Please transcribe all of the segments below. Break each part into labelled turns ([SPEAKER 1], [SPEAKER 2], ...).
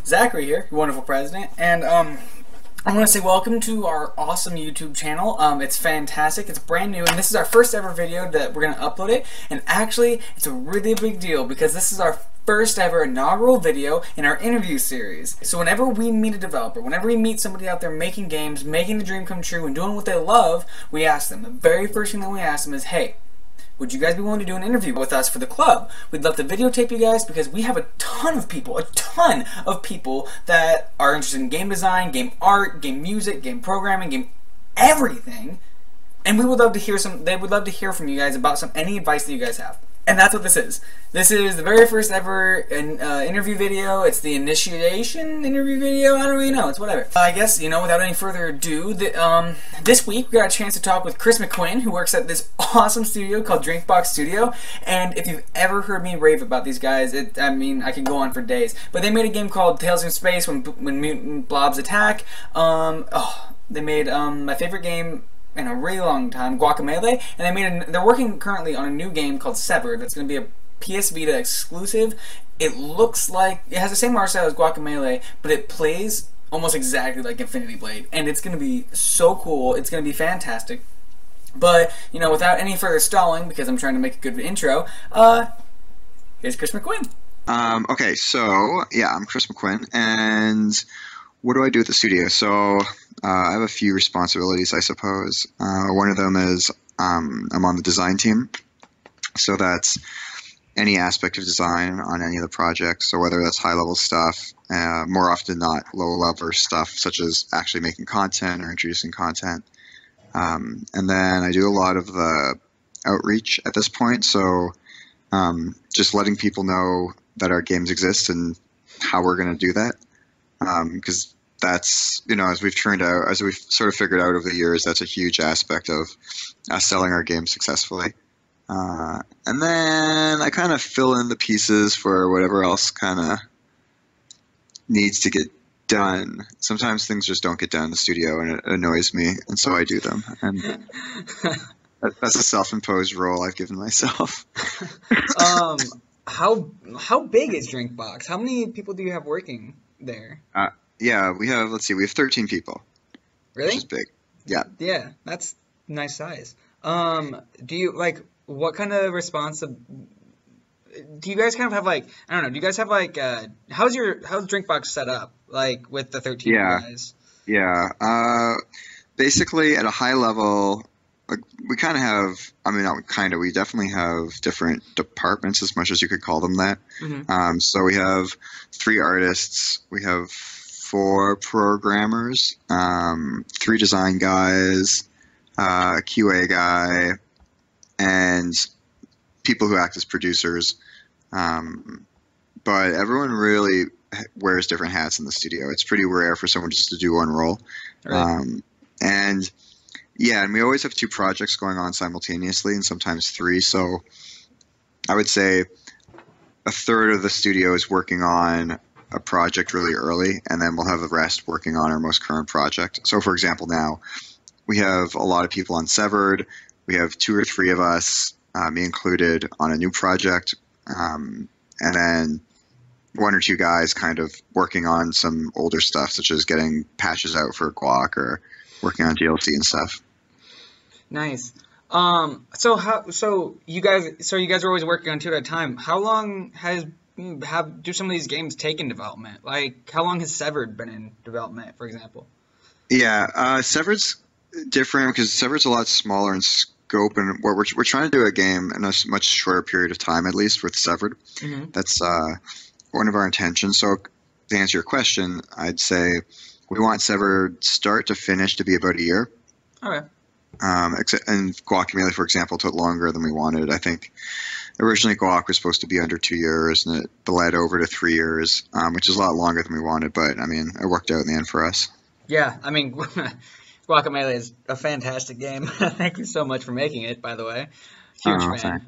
[SPEAKER 1] Zachary here, your wonderful president, and I want to say welcome to our awesome YouTube channel. It's fantastic, it's brand new, and this is our first ever video that we're going to upload it, and actually, it's a really big deal because this is our first ever inaugural video in our interview series. So whenever we meet a developer, whenever we meet somebody out there making games, making the dream come true, and doing what they love, we ask them, the very first thing that we ask them is, hey, would you guys be willing to do an interview with us for the club? We'd love to videotape you guys because we have a ton of people that are interested in game design, game art, game music, game programming, game everything. And we would love to hear they would love to hear from you guys about any advice that you guys have. And that's what this is. This is the very first ever interview video. It's the initiation interview video. I don't really know. It's whatever. I guess, without any further ado, this week we got a chance to talk with Chris McQuinn, who works at this awesome studio called DrinkBox Studio. And if you've ever heard me rave about these guys, I could go on for days. But they made a game called Tales from Space when Mutant Blobs Attack. They made my favorite game in a really long time, Guacamelee, and they're working currently on a new game called Severed that's going to be a PS Vita exclusive. It looks like it has the same art style as Guacamelee, but it plays almost exactly like Infinity Blade, and it's going to be so cool. It's going to be fantastic. But without any further stalling, because I'm trying to make a good intro, here's Chris McQuinn.
[SPEAKER 2] Okay, so yeah, I'm Chris McQuinn, and what do I do at the studio? So I have a few responsibilities, I suppose. One of them is I'm on the design team, so that's any aspect of design on any of the projects. So whether that's high-level stuff, more often than not low-level stuff, such as actually making content or introducing content. And then I do a lot of the outreach at this point, so just letting people know that our games exist and how we're going to do that. Because that's, as we've sort of figured out over the years, that's a huge aspect of us selling our games successfully. And then I kind of fill in the pieces for whatever else kind of needs to get done. Sometimes things just don't get done in the studio, and it annoys me, and so I do them. And that's a self-imposed role I've given myself.
[SPEAKER 3] How big is DrinkBox? How many people do you have working there?
[SPEAKER 2] Yeah, we have 13 people.
[SPEAKER 3] Really?
[SPEAKER 2] Which is big. Yeah.
[SPEAKER 3] Yeah, that's nice size. Do you, what kind of response do you guys kind of have, I don't know, do you guys have, how's DrinkBox set up, with the 13 guys?
[SPEAKER 2] Yeah. Basically, at a high level, we kind of have, we definitely have different departments, as much as you could call them that. Mm-hmm. So we have 3 artists, we have 4 programmers, 3 design guys, a QA guy, and people who act as producers. But everyone really wears different hats in the studio. It's pretty rare for someone just to do one role. Right. And we always have 2 projects going on simultaneously, and sometimes 3. So I would say a third of the studio is working on a project really early, and then we'll have the rest working on our most current project. So for example, now we have a lot of people on Severed. We have 2 or 3 of us, me included, on a new project, and then 1 or 2 guys kind of working on some older stuff, such as getting patches out for Guac or working on DLC and stuff.
[SPEAKER 3] Nice. So you guys are always working on 2 at a time. How long do some of these games take in development? How long has Severed been in development, for example?
[SPEAKER 2] Yeah, Severed's different because Severed's a lot smaller in scope, and we're trying to do a game in a much shorter period of time, at least with Severed. Mm-hmm. That's one of our intentions. So to answer your question, I'd say we want Severed start to finish to be about a year.
[SPEAKER 3] Okay.
[SPEAKER 2] And Guacamelee, for example, took longer than we wanted. I think originally Guac was supposed to be under 2 years, and it bled over to 3 years, which is a lot longer than we wanted. But it worked out in the end for us.
[SPEAKER 3] Yeah, Guacamelee is a fantastic game. Thank you so much for making it, by the way. Huge fan.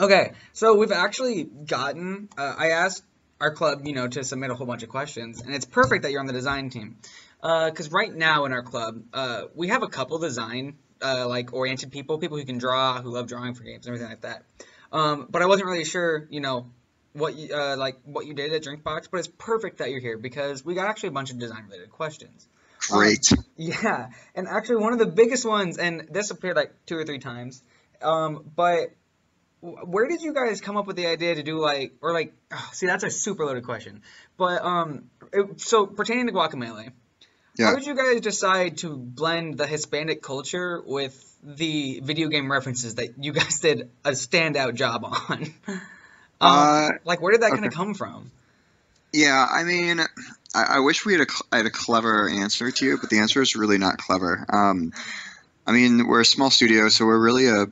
[SPEAKER 3] Okay, so we've actually gotten. I asked our club, to submit a whole bunch of questions, and it's perfect that you're on the design team. Because right now in our club, we have a couple design oriented people who can draw, who love drawing for games and everything like that. But I wasn't really sure, what you did at DrinkBox, but it's perfect that you're here because we got actually a bunch of design related questions.
[SPEAKER 2] Great.
[SPEAKER 3] Yeah, and actually one of the biggest ones, and this appeared like 2 or 3 times, but where did you guys come up with the idea to do see, that's a super loaded question, but so pertaining to Guacamelee,
[SPEAKER 2] Yeah.
[SPEAKER 3] how did you guys decide to blend the Hispanic culture with the video game references that you guys did a standout job on? Where did that kind of come from?
[SPEAKER 2] Yeah, I mean, I wish I had a clever answer to you, but the answer is really not clever. I mean, we're a small studio, so we're really a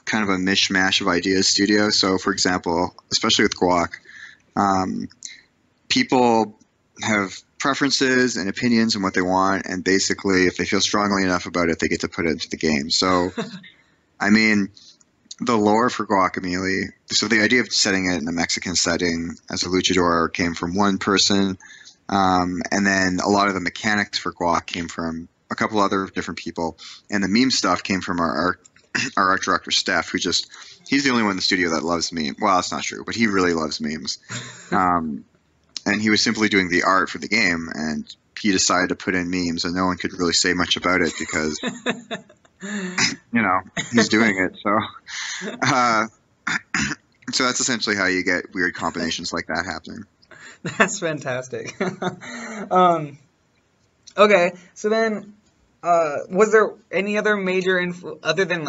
[SPEAKER 2] kind of a mishmash of ideas studio. So, for example, especially with Guac, people have preferences and opinions and what they want, and basically, if they feel strongly enough about it, they get to put it into the game. So, I mean, the lore for Guacamelee, so the idea of setting it in a Mexican setting as a luchador came from one person, and then a lot of the mechanics for Guac came from a couple other different people, and the meme stuff came from our art director, Steph, he's the only one in the studio that loves memes. Well, that's not true, but he really loves memes. And he was simply doing the art for the game, and he decided to put in memes, and no one could really say much about it because, he's doing it. So, so that's essentially how you get weird combinations like that happening.
[SPEAKER 3] That's fantastic. Okay, so then, was there any other major other than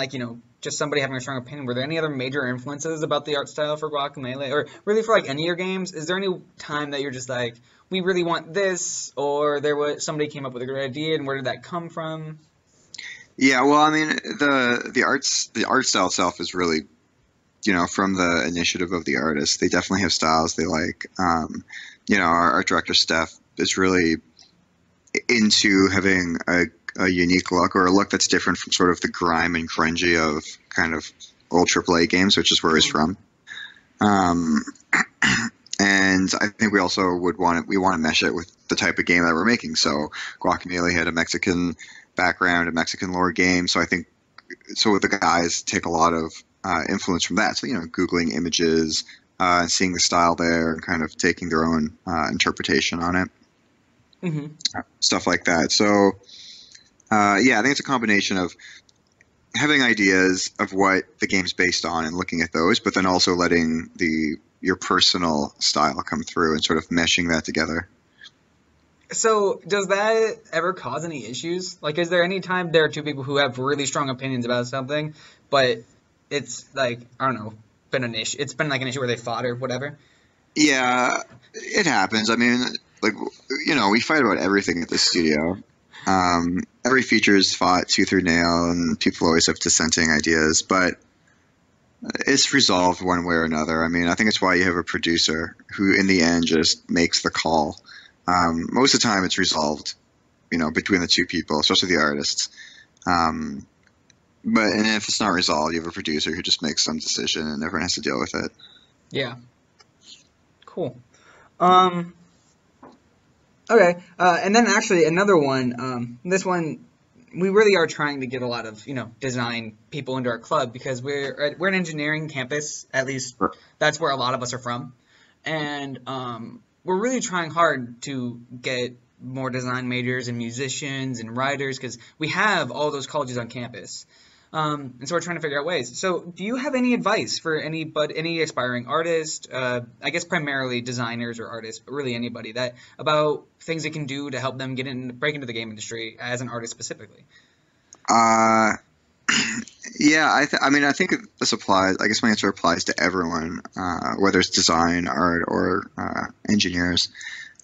[SPEAKER 3] just somebody having a strong opinion, were there any other major influences about the art style for Guacamelee, or really for any of your games? Is there any time that you're just like, we really want this, or somebody came up with a great idea, and where did that come from?
[SPEAKER 2] Yeah, well, I mean, the art style itself is really, from the initiative of the artists. They definitely have styles they like. Our art director Steph is really into having a unique look, or a look that's different from sort of the grime and grungy of kind of old AAA games, which is where he's from. And I think we also want to mesh it with the type of game that we're making. So Guacamelee had a Mexican background, a Mexican lore game. So I think the guys take a lot of influence from that. So Googling images and seeing the style there, and kind of taking their own interpretation on it. Mm-hmm. Stuff like that. So, I think it's a combination of having ideas of what the game's based on and looking at those, but then also letting your personal style come through and sort of meshing that together.
[SPEAKER 3] So, does that ever cause any issues? Is there any time there are two people who have really strong opinions about something, but it's I don't know, been an issue? It's been an issue where they fought or whatever?
[SPEAKER 2] Yeah, it happens. I mean, we fight about everything at the studio. Every feature is fought tooth or nail, and people always have dissenting ideas, but it's resolved one way or another. I mean, I think it's why you have a producer who, in the end, just makes the call. Most of the time, it's resolved, between the two people, especially the artists. And if it's not resolved, you have a producer who just makes some decision, and everyone has to deal with it.
[SPEAKER 3] Yeah. Cool. Okay, and then actually another one, this one, we really are trying to get a lot of, design people into our club because we're an engineering campus, at least that's where a lot of us are from, and we're really trying hard to get more design majors and musicians and writers because we have all those colleges on campus. And so we're trying to figure out ways. So do you have any advice for any aspiring artist, I guess primarily designers or artists, but really anybody, about things they can do to help them break into the game industry as an artist specifically?
[SPEAKER 2] Yeah, I think this applies. I guess my answer applies to everyone, whether it's design, art, or engineers.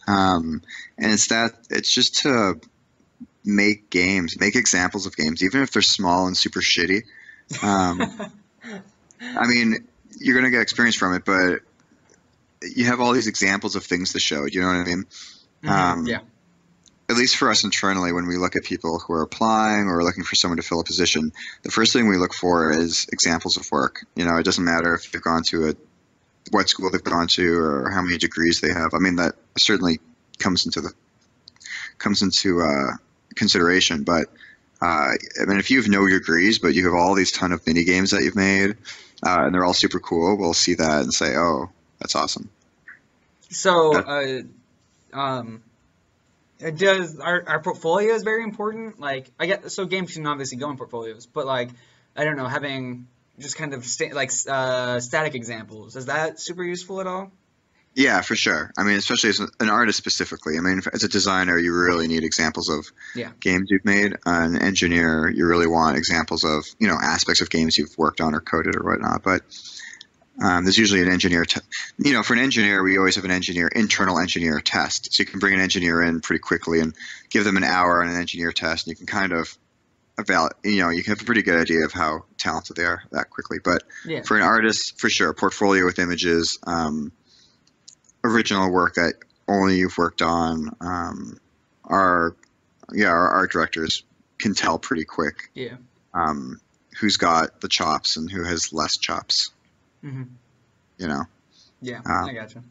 [SPEAKER 2] And it's just to make examples of games, even if they're small and super shitty. I mean, you're going to get experience from it, but you have all these examples of things to show. You know what I mean?
[SPEAKER 3] Yeah.
[SPEAKER 2] At least for us internally, when we look at people who are applying or looking for someone to fill a position, the first thing we look for is examples of work. It doesn't matter if they've gone to what school they've gone to or how many degrees they have. I mean, that certainly comes into consideration, but if you have no degrees but you have all these ton of mini games that you've made and they're all super cool, we'll see that and say, oh, That's awesome.
[SPEAKER 3] So, does our portfolio is very important? Like, I get so games can obviously go in portfolios, but like, I don't know, having just kind of static examples, is that super useful at all?
[SPEAKER 2] Yeah, for sure. I mean, especially as an artist specifically. I mean, as a designer, you really need examples of
[SPEAKER 3] Yeah.
[SPEAKER 2] games you've made. An engineer, you really want examples of, aspects of games you've worked on or coded or whatnot. But there's usually an engineer, for an engineer, we always have an internal engineer test. So you can bring an engineer in pretty quickly and give them an hour on an engineer test, and you can kind of you can have a pretty good idea of how talented they are that quickly. But
[SPEAKER 3] Yeah.
[SPEAKER 2] for an artist, for sure, portfolio with images, original work that only you've worked on, our art directors can tell pretty quick
[SPEAKER 3] Yeah.
[SPEAKER 2] who's got the chops and who has less chops.
[SPEAKER 3] Mm-hmm. Yeah,
[SPEAKER 2] Um,
[SPEAKER 3] I gotcha.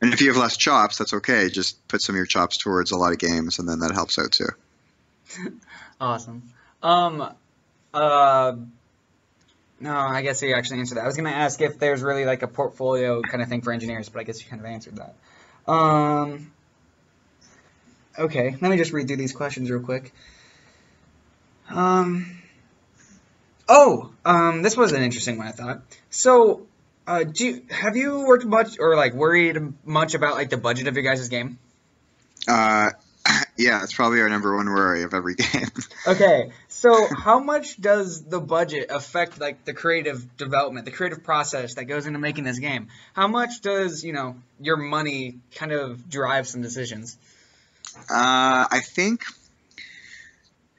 [SPEAKER 2] and if you have less chops, that's okay. Just put some of your chops towards a lot of games, and then that helps out too.
[SPEAKER 3] Awesome. No, I guess you actually answered that. I was gonna ask if there's really like a portfolio kind of thing for engineers, but I guess you kind of answered that. Okay, let me just read through these questions real quick. This was an interesting one, I thought. So, have you worked much or like worried much about like the budget of your guys' game?
[SPEAKER 2] Yeah, it's probably our number one worry of every game.
[SPEAKER 3] Okay, so how much does the budget affect like the creative development, the creative process that goes into making this game? How much does, your money kind of drive some decisions?
[SPEAKER 2] I think,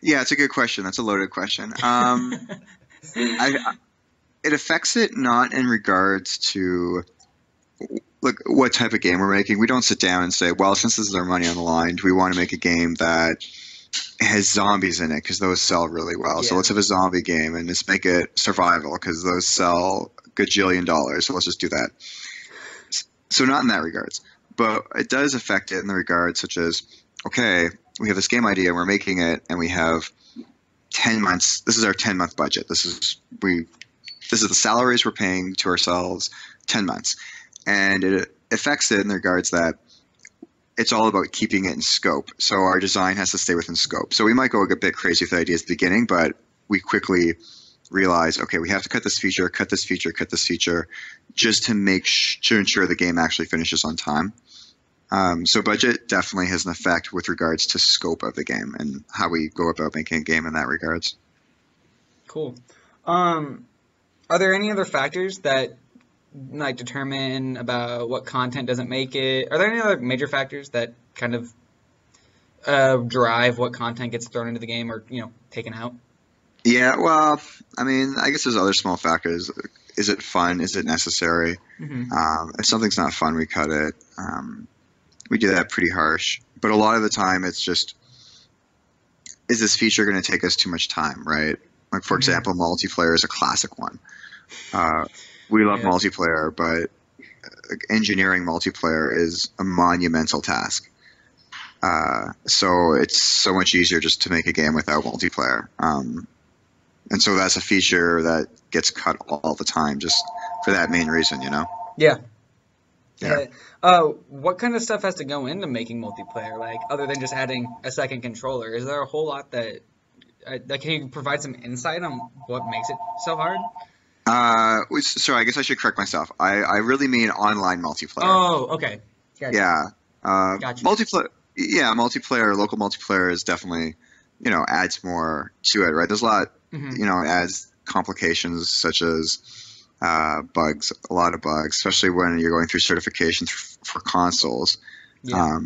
[SPEAKER 2] yeah, it's a good question. That's a loaded question. It affects it not in regards to what type of game we're making. We don't sit down and say, well, since this is our money on the line, we want to make a game that has zombies in it because those sell really well.
[SPEAKER 3] Yeah.
[SPEAKER 2] So let's have a zombie game and just make it survival because those sell a gajillion dollars. So let's just do that. So not in that regards, but it does affect it in the regards such as, okay, we have this game idea, we're making it, and we have 10 months. This is our 10-month budget. This is the salaries we're paying to ourselves, 10 months. And it affects it in the regards that it's all about keeping it in scope. So our design has to stay within scope. So we might go a bit crazy with ideas at the beginning, but we quickly realize, okay, we have to cut this feature, just to ensure the game actually finishes on time. So budget definitely has an effect with regards to scope of the game and how we go about making a game in that regards.
[SPEAKER 3] Cool. Are there any other factors that like determine about what content doesn't make it? Are there any other major factors that kind of drive what content gets thrown into the game or taken out?
[SPEAKER 2] Yeah, well, I mean, I guess there's other small factors. Is it fun? Is it necessary?
[SPEAKER 3] Mm-hmm.
[SPEAKER 2] If something's not fun, we cut it. We do that pretty harsh. But a lot of the time, it's just, is this feature going to take us too much time, right? Like, for example, multiplayer is a classic one. We love multiplayer, but engineering multiplayer is a monumental task. So it's so much easier just to make a game without multiplayer. And so that's a feature that gets cut all the time just for that main reason,
[SPEAKER 3] Yeah.
[SPEAKER 2] Yeah.
[SPEAKER 3] What kind of stuff has to go into making multiplayer? Like, other than just adding a second controller, is there a whole lot that can you provide some insight on what makes it so hard?
[SPEAKER 2] Sorry, I guess I should correct myself. I really mean online multiplayer.
[SPEAKER 3] Oh, okay. Gotcha.
[SPEAKER 2] Yeah.
[SPEAKER 3] Gotcha.
[SPEAKER 2] Multiplayer. Yeah, multiplayer, local multiplayer is definitely, adds more to it, right? There's a lot, adds complications such as bugs, a lot of bugs, especially when you're going through certification for consoles.
[SPEAKER 3] Yeah.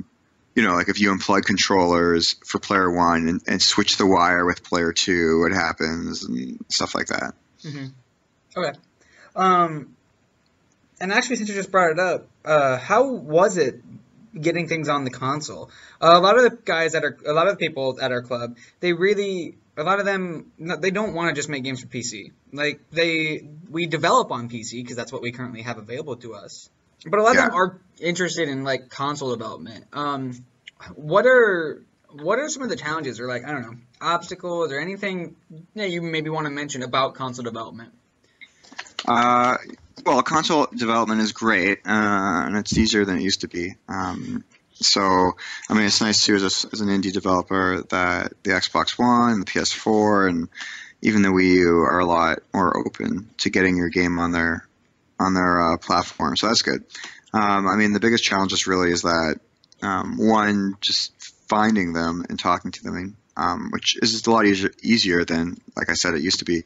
[SPEAKER 2] Like if you unplug controllers for player one and switch the wire with player two, what happens and stuff like that.
[SPEAKER 3] Mm-hmm. Okay. And actually, since you just brought it up, how was it getting things on the console? A lot of the people at our club, a lot of them, they don't want to just make games for PC. Like we develop on PC because that's what we currently have available to us. But a lot of them are interested in like console development. What are some of the challenges or like, I don't know, obstacles or anything that you maybe want to mention about console development?
[SPEAKER 2] Well, console development is great, and it's easier than it used to be. So, I mean, it's nice too as an indie developer that the Xbox One, the PS4, and even the Wii U are a lot more open to getting your game on their platform. So that's good. I mean, the biggest challenge just really is that one, just finding them and talking to them, which is just a lot easier than, like I said, it used to be.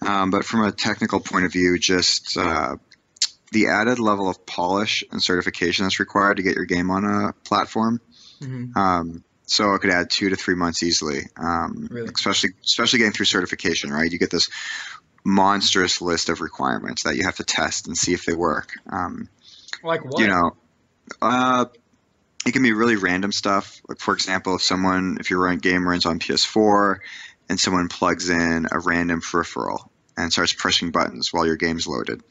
[SPEAKER 2] But from a technical point of view, just the added level of polish and certification that's required to get your game on a platform. So it could add 2 to 3 months easily,
[SPEAKER 3] Really?
[SPEAKER 2] especially getting through certification, right? You get this monstrous list of requirements that you have to test and see if they work.
[SPEAKER 3] Like what?
[SPEAKER 2] You know, it can be really random stuff. Like, for example, if your game runs on PS4 and someone plugs in a random peripheral and starts pressing buttons while your game's loaded,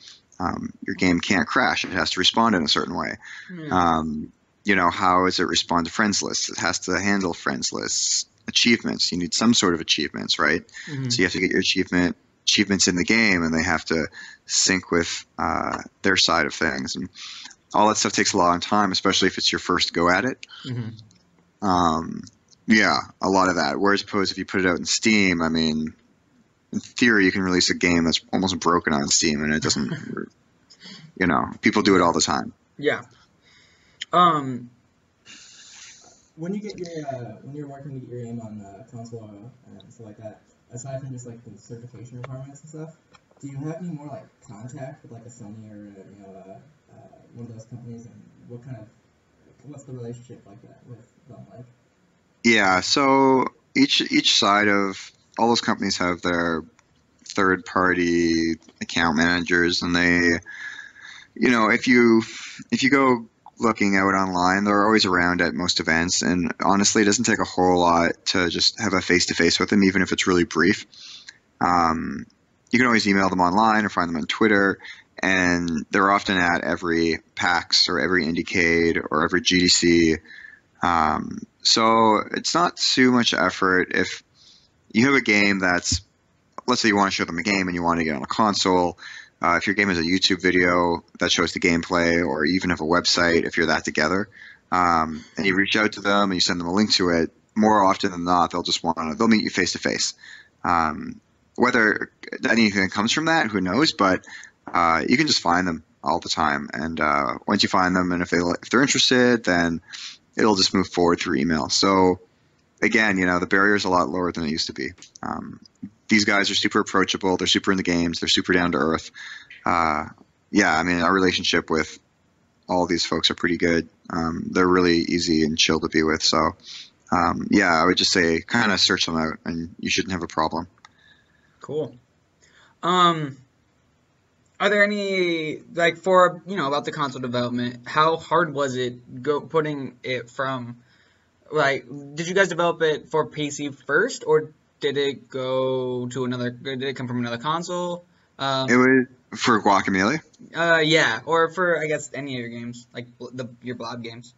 [SPEAKER 2] your game can't crash. It has to respond in a certain way. You know, how does it respond to friends lists? It has to handle friends lists. Achievements. You need some sort of achievements, right? So you have to get your achievements in the game, and they have to sync with their side of things. And all that stuff takes a lot of time, especially if it's your first go at it. Yeah, a lot of that. Whereas opposed if you put it out in Steam, I mean, in theory, you can release a game that's almost broken on Steam, and it doesn't, you know, people do it all the time.
[SPEAKER 3] Yeah.
[SPEAKER 4] When you're working to get your game on console and stuff like that, aside from just like the certification requirements and stuff, do you have any more like contact with like a Sony or one of those companies, and what's the relationship like that with them like?
[SPEAKER 2] Yeah, so each side of all those companies have their third-party account managers, and they, you know, if you go looking out online, they're always around at most events, and honestly, it doesn't take a whole lot to just have a face-to-face with them, even if it's really brief. You can always email them online or find them on Twitter, and they're often at every PAX or every Indiecade or every GDC. So it's not too much effort if you have a game that's, let's say you want to show them a game and you want to get on a console. If your game is a YouTube video that shows the gameplay, or even have a website, if you're that together, and you reach out to them and you send them a link to it, more often than not, they'll meet you face to face. Whether anything comes from that, who knows? But you can just find them all the time, and once you find them, and if they're interested, then it'll just move forward through email. So again, you know, the barrier is a lot lower than it used to be. These guys are super approachable. They're super into games. They're super down to earth. Yeah, I mean, our relationship with all these folks are pretty good. They're really easy and chill to be with. So yeah, I would just say kind of search them out, and you shouldn't have a problem.
[SPEAKER 3] Cool. Are there any, like, for, you know, about the console development, how hard was it putting it from, like, did you guys develop it for PC first, or did it did it come from another console?
[SPEAKER 2] It was for Guacamelee.
[SPEAKER 3] Yeah, or for, I guess, any of your games, like your Blob games.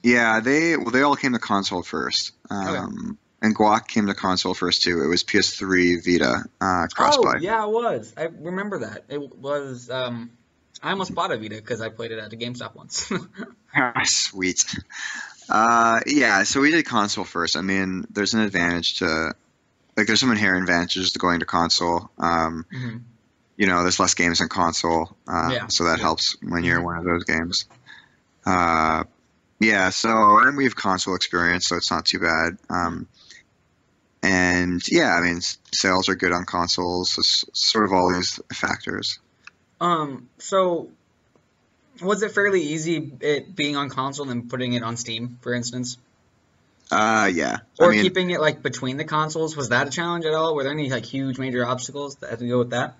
[SPEAKER 2] Yeah, they all came to console first.
[SPEAKER 3] Okay.
[SPEAKER 2] And Guac came to console first too. It was PS3 Vita cross-buy.
[SPEAKER 3] Oh, yeah, it was. I remember that. It was, I almost bought a Vita because I played it at a GameStop once.
[SPEAKER 2] Sweet. Yeah, so we did console first. I mean, there's an advantage to, like, there's some inherent advantages to going to console. You know, there's less games on console, so that helps when you're one of those games. Yeah, so, and we have console experience, so it's not too bad. And yeah, I mean, sales are good on consoles. It's sort of all these factors.
[SPEAKER 3] So was it fairly easy it being on console and putting it on Steam, for instance?
[SPEAKER 2] Yeah.
[SPEAKER 3] Or I mean, keeping it like between the consoles, was that a challenge at all? Were there any like huge major obstacles that had to go with that?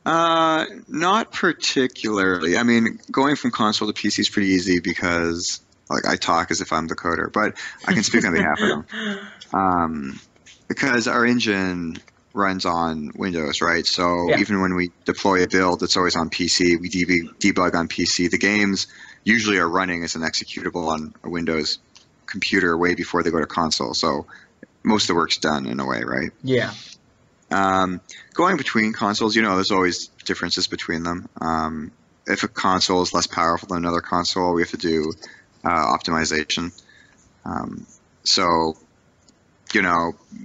[SPEAKER 2] Not particularly. I mean, going from console to PC is pretty easy because, like, I talk as if I'm the coder, but I can speak on behalf of them. Because our engine runs on Windows, right? So even when we deploy a build, it's always on PC. We debug on PC. The games usually are running as an executable on a Windows computer way before they go to console. So most of the work's done in a way, right?
[SPEAKER 3] Yeah.
[SPEAKER 2] Going between consoles, there's always differences between them. If a console is less powerful than another console, we have to do optimization. So,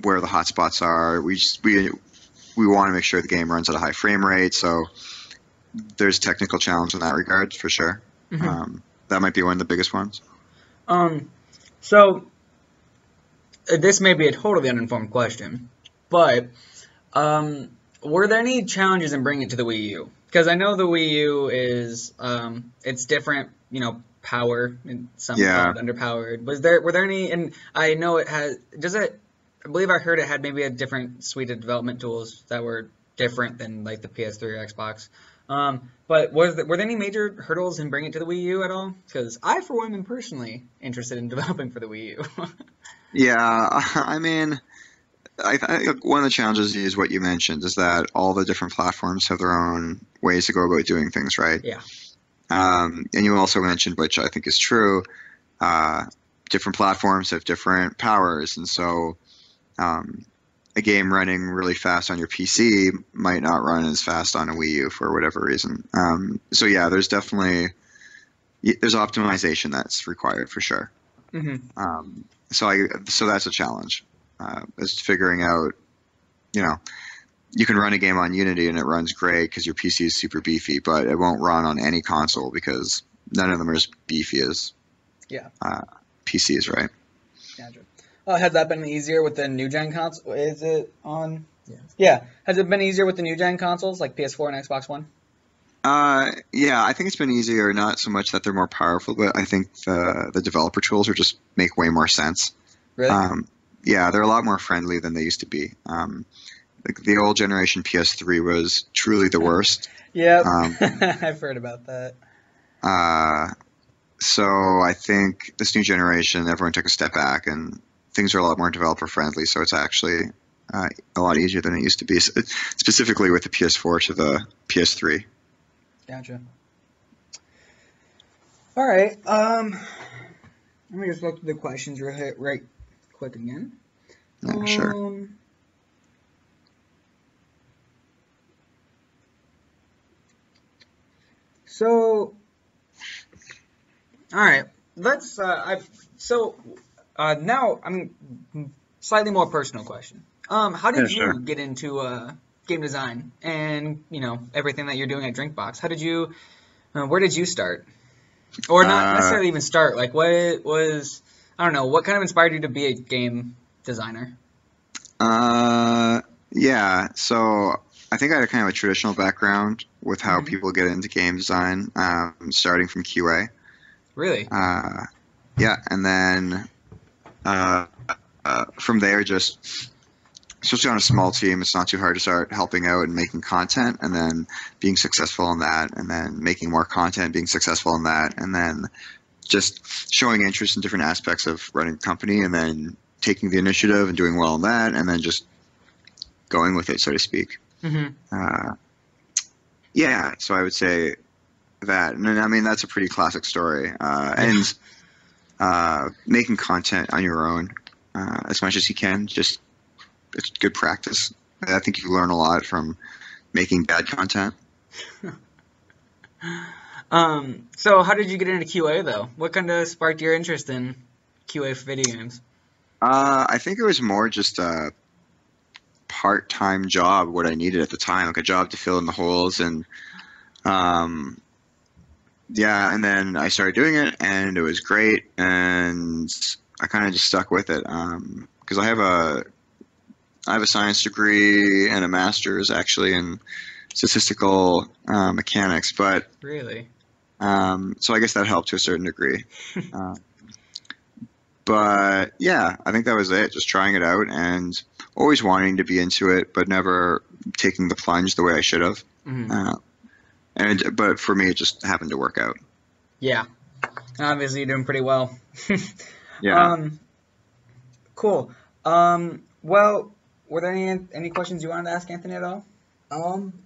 [SPEAKER 2] where the hotspots are, we want to make sure the game runs at a high frame rate. So there's technical challenge in that regard for sure. That might be one of the biggest ones.
[SPEAKER 3] So this may be a totally uninformed question, but were there any challenges in bringing it to the Wii U? Because I know the Wii U is it's different, power, and some call it underpowered. Were there any? And I know it has. I believe I heard it had maybe a different suite of development tools that were different than like the PS3 or Xbox. But were there any major hurdles in bringing it to the Wii U at all? Because I, for one, am personally interested in developing for the Wii U.
[SPEAKER 2] Yeah, I mean, I think one of the challenges is what you mentioned, is that all the different platforms have their own ways to go about doing things, right?
[SPEAKER 3] Yeah.
[SPEAKER 2] And you also mentioned, which I think is true, different platforms have different powers, and so a game running really fast on your PC might not run as fast on a Wii U for whatever reason. So yeah, there's optimization that's required for sure. So that's a challenge, is figuring out, you can run a game on Unity and it runs great because your PC is super beefy, but it won't run on any console because none of them are as beefy as PCs, right?
[SPEAKER 3] Gotcha. Has that been easier with the new gen console? Is it on?
[SPEAKER 4] Yeah.
[SPEAKER 3] Yeah. Has it been easier with the new gen consoles like PS4 and Xbox One?
[SPEAKER 2] Yeah, I think it's been easier. Not so much that they're more powerful, but I think the developer tools just make way more sense.
[SPEAKER 3] Really?
[SPEAKER 2] Yeah, they're a lot more friendly than they used to be. The old generation PS3 was truly the worst.
[SPEAKER 3] Yep. I've heard about that.
[SPEAKER 2] So I think this new generation, everyone took a step back and things are a lot more developer friendly. So it's actually a lot easier than it used to be, specifically with the PS4 to the PS3.
[SPEAKER 3] Gotcha. All right. Let me just look through the questions right quick again.
[SPEAKER 2] Yeah, sure.
[SPEAKER 3] So, all right. Let's. Now I'm slightly more personal question. How did you get into game design and everything that you're doing at DrinkBox? How did you? Where did you start? Or not necessarily even start. Like, what was? I don't know. What kind of inspired you to be a game designer?
[SPEAKER 2] Yeah. So I think I had kind of a traditional background with how people get into game design, starting from QA.
[SPEAKER 3] Really?
[SPEAKER 2] Yeah, and then from there, just especially on a small team, it's not too hard to start helping out and making content, and then being successful in that, and then making more content, being successful in that, and then just showing interest in different aspects of running a company, and then taking the initiative and doing well in that, and then just going with it, so to speak. Yeah, so I would say that, and I mean that's a pretty classic story, and making content on your own as much as you can, just it's good practice. I think you learn a lot from making bad content.
[SPEAKER 3] So how did you get into QA though? What kind of sparked your interest in QA for video games?
[SPEAKER 2] I think it was more just a part-time job, what I needed at the time, like a job to fill in the holes, and yeah, and then I started doing it, and it was great, and I kind of just stuck with it because I have a science degree and a master's actually in statistical mechanics, but
[SPEAKER 3] really,
[SPEAKER 2] so I guess that helped to a certain degree. But yeah, I think that was it. Just trying it out and always wanting to be into it, but never taking the plunge the way I should have. But for me, it just happened to work out.
[SPEAKER 3] Yeah, obviously you're doing pretty well.
[SPEAKER 2] Yeah.
[SPEAKER 3] Cool. Well, were there any questions you wanted to ask Anthony at all?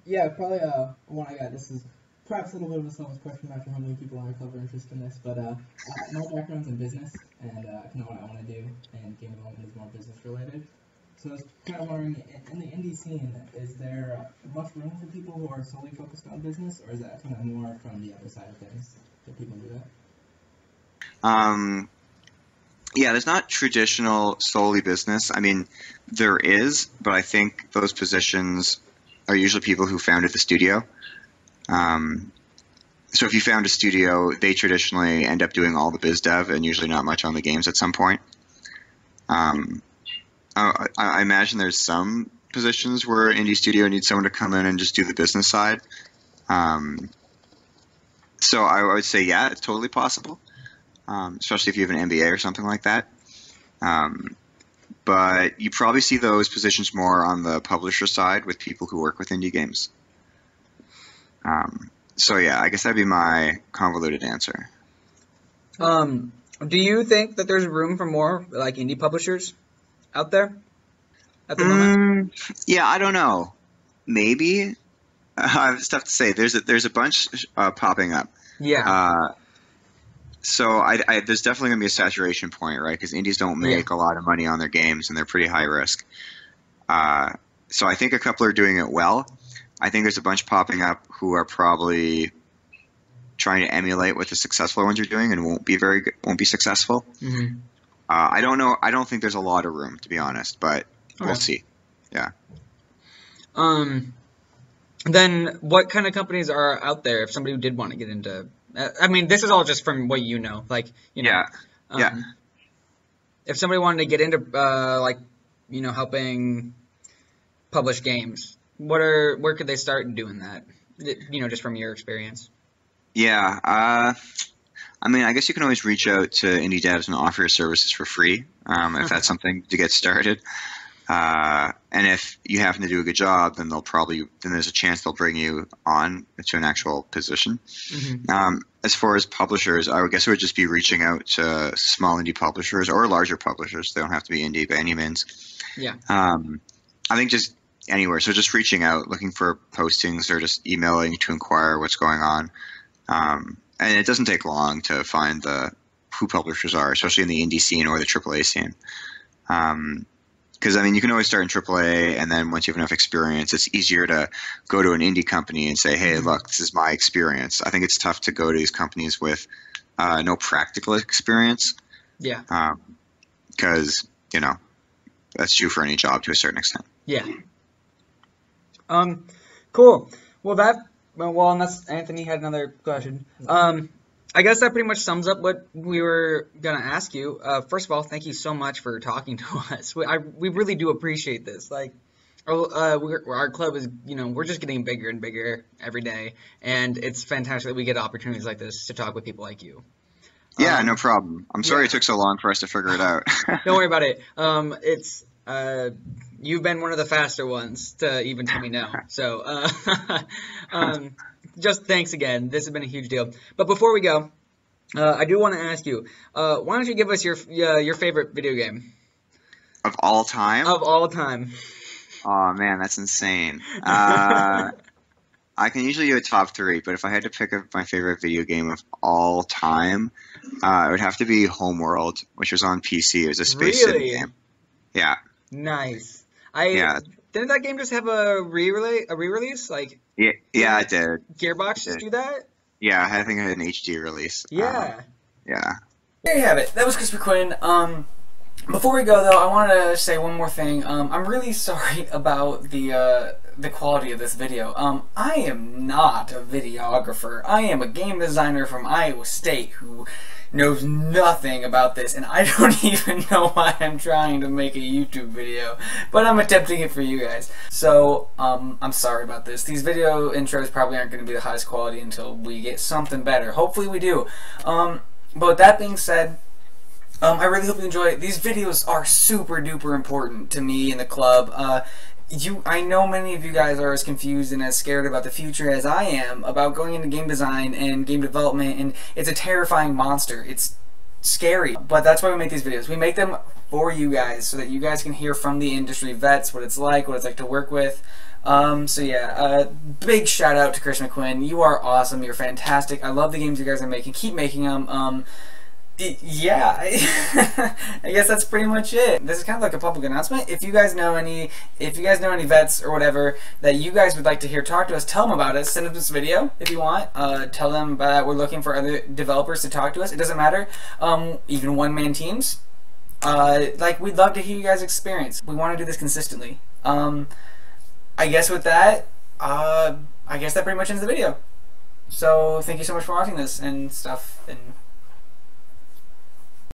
[SPEAKER 4] Yeah, probably one I got. This is perhaps a little bit of a selfish question after how many people want to cover interest in this, but my background's in business, and kind of what I want to do, and game development is more business related. So I was kind of wondering, in the indie scene, is there much room for people who are solely focused on business, or is that kind of more from the other side of things that people do that?
[SPEAKER 2] Yeah, there's not traditional solely business. I mean, there is, but I think those positions are usually people who founded the studio. So if you found a studio, they traditionally end up doing all the biz dev and usually not much on the games at some point. I imagine there's some positions where indie studio needs someone to come in and just do the business side. So I would say, yeah, it's totally possible, especially if you have an MBA or something like that. But you probably see those positions more on the publisher side with people who work with indie games. So yeah, I guess that'd be my convoluted answer.
[SPEAKER 3] Do you think that there's room for more like indie publishers out there at the moment?
[SPEAKER 2] Yeah, I don't know. Maybe. It's tough to say. There's a bunch popping up.
[SPEAKER 3] Yeah.
[SPEAKER 2] So there's definitely gonna be a saturation point, right? Because indies don't make a lot of money on their games, and they're pretty high risk. So I think a couple are doing it well. I think there's a bunch popping up who are probably trying to emulate what the successful ones are doing and won't be successful.
[SPEAKER 3] Mm-hmm.
[SPEAKER 2] I don't know. I don't think there's a lot of room, to be honest, but we'll see. Yeah.
[SPEAKER 3] Then what kind of companies are out there if somebody did want to get into? I mean, this is all just from what you know, like you know.
[SPEAKER 2] Yeah.
[SPEAKER 3] If somebody wanted to get into helping publish games, where could they start doing that? Just from your experience.
[SPEAKER 2] Yeah. I mean, I guess you can always reach out to indie devs and offer your services for free if that's something to get started. And if you happen to do a good job, then there's a chance they'll bring you on to an actual position.
[SPEAKER 3] Mm-hmm.
[SPEAKER 2] As far as publishers, I would guess it would just be reaching out to small indie publishers or larger publishers. They don't have to be indie by any means.
[SPEAKER 3] Yeah.
[SPEAKER 2] I think just anywhere. So just reaching out, looking for postings, or just emailing to inquire what's going on. And it doesn't take long to find who publishers are, especially in the indie scene or the AAA scene. Because, I mean, you can always start in AAA, and then once you have enough experience, it's easier to go to an indie company and say, hey, look, this is my experience. I think it's tough to go to these companies with no practical experience.
[SPEAKER 3] Yeah.
[SPEAKER 2] Because, that's true for any job to a certain extent.
[SPEAKER 3] Yeah. Cool. Well, unless Anthony had another question. I guess that pretty much sums up what we were going to ask you. First of all, thank you so much for talking to us. We really do appreciate this. Like, our club is, we're just getting bigger and bigger every day. And it's fantastic that we get opportunities like this to talk with people like you.
[SPEAKER 2] Yeah, no problem. I'm sorry it took so long for us to figure it out.
[SPEAKER 3] Don't worry about it. You've been one of the faster ones to even tell me no. So, just thanks again. This has been a huge deal. But before we go, I do want to ask you, why don't you give us your favorite video game?
[SPEAKER 2] Of all time?
[SPEAKER 3] Of all time.
[SPEAKER 2] Oh, man, that's insane. I can usually do a top 3, but if I had to pick my favorite video game of all time, it would have to be Homeworld, which was on PC. It was a space sim game. Yeah.
[SPEAKER 3] Nice. Didn't that game just have a re-release? Like,
[SPEAKER 2] yeah, it did.
[SPEAKER 3] Gearbox just do that?
[SPEAKER 2] Yeah, I think it had an HD release.
[SPEAKER 3] Yeah.
[SPEAKER 2] Yeah.
[SPEAKER 1] There you have it. That was Chris McQuinn. Before we go, though, I wanted to say one more thing. I'm really sorry about the quality of this video. I am not a videographer. I am a game designer from Iowa State who knows nothing about this, and I don't even know why I'm trying to make a YouTube video, but I'm attempting it for you guys. So, I'm sorry about this. These video intros probably aren't going to be the highest quality until we get something better. Hopefully we do. But with that being said, I really hope you enjoy it. These videos are super duper important to me and the club. I know many of you guys are as confused and as scared about the future as I am about going into game design and game development, and it's a terrifying monster. It's scary, but that's why we make these videos. We make them for you guys so that you guys can hear from the industry vets what it's like to work with. So yeah, big shout out to Chris McQuinn. You are awesome. You're fantastic. I love the games you guys are making. Keep making them. Yeah, I guess that's pretty much it. This is kind of like a public announcement. If you guys know any vets or whatever that you guys would like to hear talk to us, tell them about us. Send them this video if you want. Tell them that we're looking for other developers to talk to us. It doesn't matter. Even one-man teams. Like, we'd love to hear you guys' experience. We want to do this consistently. I guess with that, I guess that pretty much ends the video. So thank you so much for watching this and stuff. And